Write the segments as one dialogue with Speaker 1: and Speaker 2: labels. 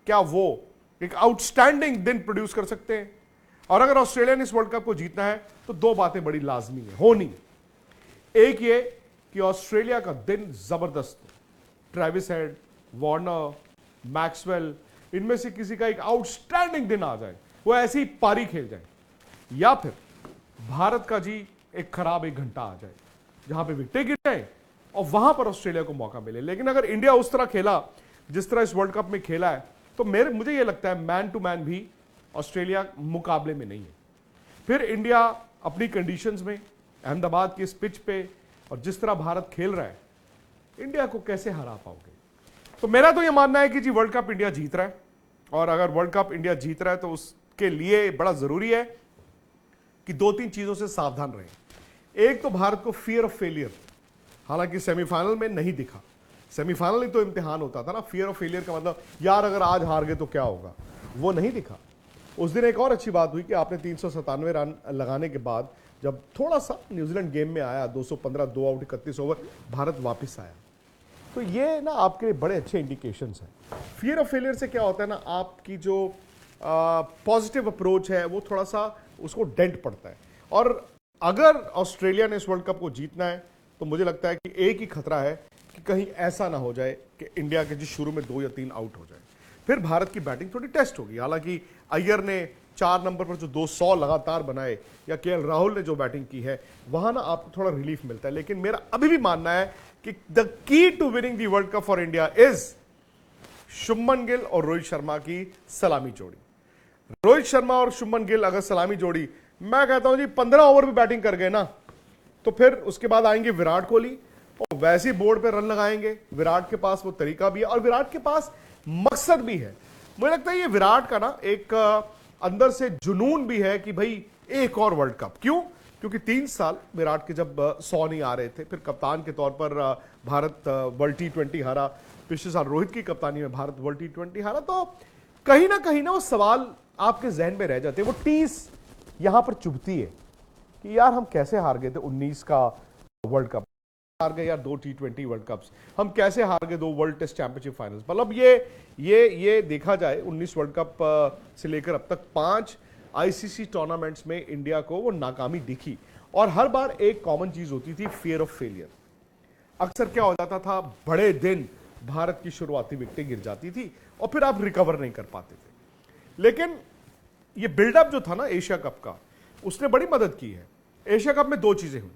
Speaker 1: क्या वो एक आउटस्टैंडिंग दिन प्रोड्यूस कर सकते हैं? और अगर ऑस्ट्रेलिया ने इस वर्ल्ड कप को जीतना है तो दो बातें बड़ी लाजमी है होनी। एक ये कि ऑस्ट्रेलिया का दिन जबरदस्त, ट्रेविस हेड, वार्नर, मैक्सवेल, इनमें से किसी का एक आउटस्टैंडिंग दिन आ जाए, वो ऐसी ही पारी खेल जाए, या फिर भारत का जी एक खराब एक घंटा आ जाए जहां पे विकेटें गिर जाए और वहां पर ऑस्ट्रेलिया को मौका मिले। लेकिन अगर इंडिया उस तरह खेला जिस तरह इस वर्ल्ड कप में खेला है तो मुझे यह लगता है मैन टू मैन भी ऑस्ट्रेलिया मुकाबले में नहीं है। फिर इंडिया अपनी कंडीशंस में अहमदाबाद की इस पिच पे और जिस तरह भारत खेल रहा है, इंडिया को कैसे हरा पाओगे? तो मेरा तो यह मानना है कि जी वर्ल्ड कप इंडिया जीत रहा है, और अगर वर्ल्ड कप इंडिया जीत रहा है तो उसके लिए बड़ा जरूरी है कि दो तीन चीजों से सावधान रहें। एक तो भारत को फियर ऑफ फेलियर, हालांकि सेमीफाइनल में नहीं दिखा, सेमीफाइनल ही तो इम्तिहान होता था ना, फियर ऑफ फेलियर का मतलब यार अगर आज हार गए तो क्या होगा, वो नहीं दिखा। उस दिन एक और अच्छी बात हुई कि आपने 397 रन लगाने के बाद जब थोड़ा सा न्यूजीलैंड गेम में आया, 215, 2 आउट 31 ओवर, भारत वापस आया, तो ये ना आपके लिए बड़े अच्छे इंडिकेशंस हैं। फियर ऑफ फेलियर से क्या होता है ना, आपकी जो पॉजिटिव अप्रोच है वो थोड़ा सा उसको डेंट पड़ता है। और अगर ऑस्ट्रेलिया ने इस वर्ल्ड कप को जीतना है तो मुझे लगता है कि एक ही खतरा है कि कहीं ऐसा ना हो जाए कि इंडिया के जी शुरू में 2 या 3 आउट हो जाए, फिर भारत की बैटिंग थोड़ी टेस्ट होगी। हालांकि अय्यर ने 4 नंबर पर जो 200 लगातार बनाए, या केएल राहुल ने जो बैटिंग की है, वहां ना आपको थोड़ा रिलीफ मिलता है। लेकिन मेरा अभी भी मानना है कि the key to winning the World Cup for India is Shubman Gill और रोहित शर्मा की सलामी जोड़ी। रोहित शर्मा और शुभमन गिल अगर सलामी जोड़ी, मैं कहता हूं जी 15 ओवर भी बैटिंग कर गए ना, तो फिर उसके बाद आएंगे विराट कोहली और वैसे ही बोर्ड पे रन लगाएंगे। विराट के पास वो तरीका भी है और विराट के पास मकसद भी है। मुझे लगता है ये विराट का ना एक अंदर से जुनून भी है कि भाई एक और वर्ल्ड कप। क्यों? क्योंकि 3 साल विराट के जब 100 नहीं आ रहे थे, फिर कप्तान के तौर पर भारत वर्ल्ड T20 हारा, पिछले साल रोहित की कप्तानी में भारत वर्ल्ड T20 हारा, तो कहीं ना वो सवाल आपके जहन में रह जाते हैं, वो टीस यहां पर चुभती है कि यार हम कैसे हार गए थे 19 का वर्ल्ड कप, हार गए यार 2 T20 वर्ल्ड कप्स, हम कैसे हार गए 2 वर्ल्ड टेस्ट चैंपियनशिप फाइनल्स। मतलब ये देखा जाए 19 वर्ल्ड कप से लेकर अब तक 5 आईसीसी टूर्नामेंट्स में इंडिया को वो नाकामी दिखी, और हर बार एक कॉमन चीज होती थी, फियर ऑफ फेलियर। अक्सर क्या हो जाता था, बड़े दिन भारत की शुरुआती विकेटें गिर जाती थी और फिर आप रिकवर नहीं कर पाते थे। लेकिन ये बिल्डअप जो था ना एशिया कप का, उसने बड़ी मदद की है। एशिया कप में 2 चीजें हुई,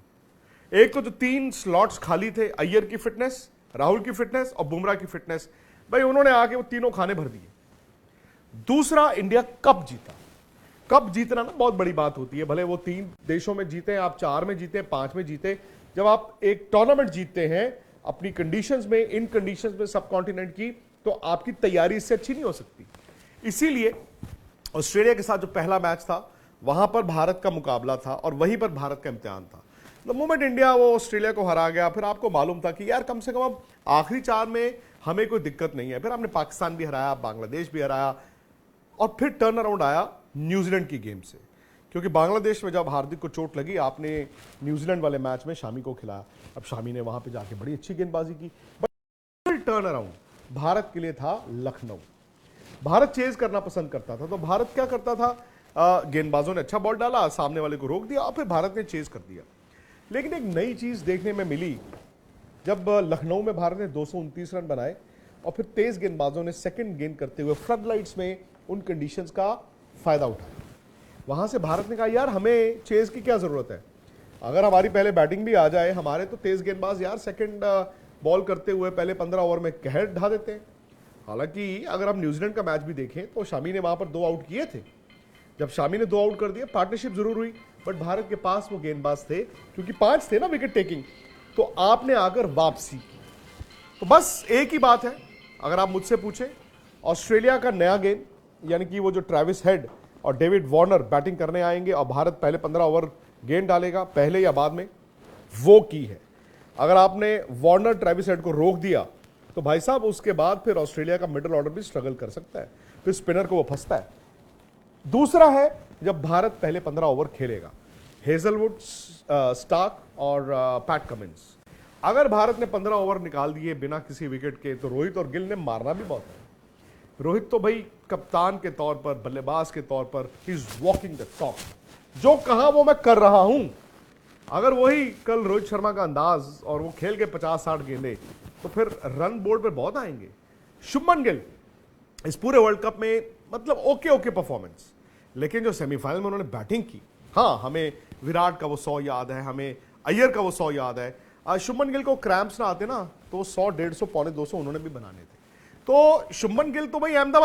Speaker 1: एक तो जो 3 स्लॉट्स खाली थे, अय्यर की फिटनेस, राहुल की फिटनेस और बुमराह की फिटनेस, भाई उन्होंने आके वो तीनों खाने भर दिए। दूसरा, इंडिया कप जीता। कप जीतना ना बहुत बड़ी बात होती है, भले वो 3 देशों में जीते, आप 4 में जीते, 5 में जीते। जब आप एक टूर्नामेंट जीतते हैं अपनी कंडीशंस में, इन कंडीशंस में सब कॉन्टिनेंट की, तो आपकी तैयारी इससे अच्छी नहीं हो सकती। इसीलिए ऑस्ट्रेलिया के साथ जो पहला मैच था वहां पर भारत का मुकाबला था और वहीं पर भारत का इम्तिहान था। द मोमेंट इंडिया वो ऑस्ट्रेलिया को हरा गया, फिर आपको मालूम था कि यार कम से कम अब आखिरी 4 में हमें कोई दिक्कत नहीं है। फिर हमने पाकिस्तान भी हराया, बांग्लादेश भी हराया, और फिर टर्न अराउंड आया न्यूजीलैंड की गेम से, क्योंकि बांग्लादेश में जब हार्दिक को चोट लगी, आपने न्यूजीलैंड वाले मैच में शामी को खिलाया। अब शामी ने वहां पे जाके बड़ी अच्छी गेंदबाजी की, बट टर्न अराउंड भारत के लिए था लखनऊ। भारत चेज करना पसंद करता था, तो भारत क्या करता था, गेंदबाजों ने अच्छा बॉल डाला, सामने वाले को रोक दिया और फिर भारत ने चेज कर दिया। लेकिन एक नई चीज देखने में मिली, जब लखनऊ में भारत ने 229 रन बनाए और फिर तेज गेंदबाजों ने सेकंड गेंद करते हुए फ्लड लाइट्स में उन कंडीशंस का फायदा उठाया। वहां से भारत ने कहा यार हमें चेज की क्या जरूरत है, अगर हमारी पहले बैटिंग भी आ जाए, हमारे तो तेज गेंदबाज यार सेकंड बॉल करते हुए पहले 15 ओवर में कहर ढा देते हैं। हालांकि अगर हम न्यूजीलैंड का मैच भी देखें तो शामी ने वहां पर 2 आउट किए थे। जब शामी ने 2 आउट कर दिए, पार्टनरशिप जरूर हुई, बट भारत के पास वो गेंदबाज थे, क्योंकि 5 थे ना विकेट टेकिंग, तो आपने आकर वापसी की। तो बस एक ही बात है, अगर आप मुझसे पूछें, ऑस्ट्रेलिया का नया गेम, यानी कि वो जो ट्रेविस हेड और डेविड वार्नर बैटिंग करने आएंगे और भारत पहले 15 ओवर गेंद डालेगा, पहले या बाद में, वो की है। अगर आपने वार्नर ट्रेविस हेड को रोक दिया तो भाई साहब उसके बाद फिर ऑस्ट्रेलिया का मिडिल ऑर्डर भी स्ट्रगल कर सकता है, फिर स्पिनर को वो फंसता है। दूसरा है जब भारत पहले 15 ओवर खेलेगा, हेजलवुड, स्टार्क और पैट कमिंस, अगर भारत ने 15 ओवर निकाल दिए बिना किसी विकेट के, तो रोहित और गिल ने मारना भी बहुत है। रोहित तो भाई कप्तान के तौर पर, बल्लेबाज के तौर पर he is walking the talk. जो कहा वो मैं कर रहा हूं। अगर वही कल रोहित शर्मा का अंदाज और वो खेल के 50-60 गेंदे, तो फिर रन बोर्ड पर बहुत आएंगे। शुभमन गिल इस पूरे वर्ल्ड कप में मतलब ओके परफॉर्मेंस, लेकिन जो सेमीफाइनल में उन्होंने बैटिंग की, हाँ हमें विराट का वो 100 याद है, हमें अय्यर का वो 100 याद है। आज शुभमन गिल को क्रैम्प्स ना आते ना, तो 100, 150, 250 उन्होंने भी बनाने थे। तो शुभमन गिल तो भाई अहमदाबाद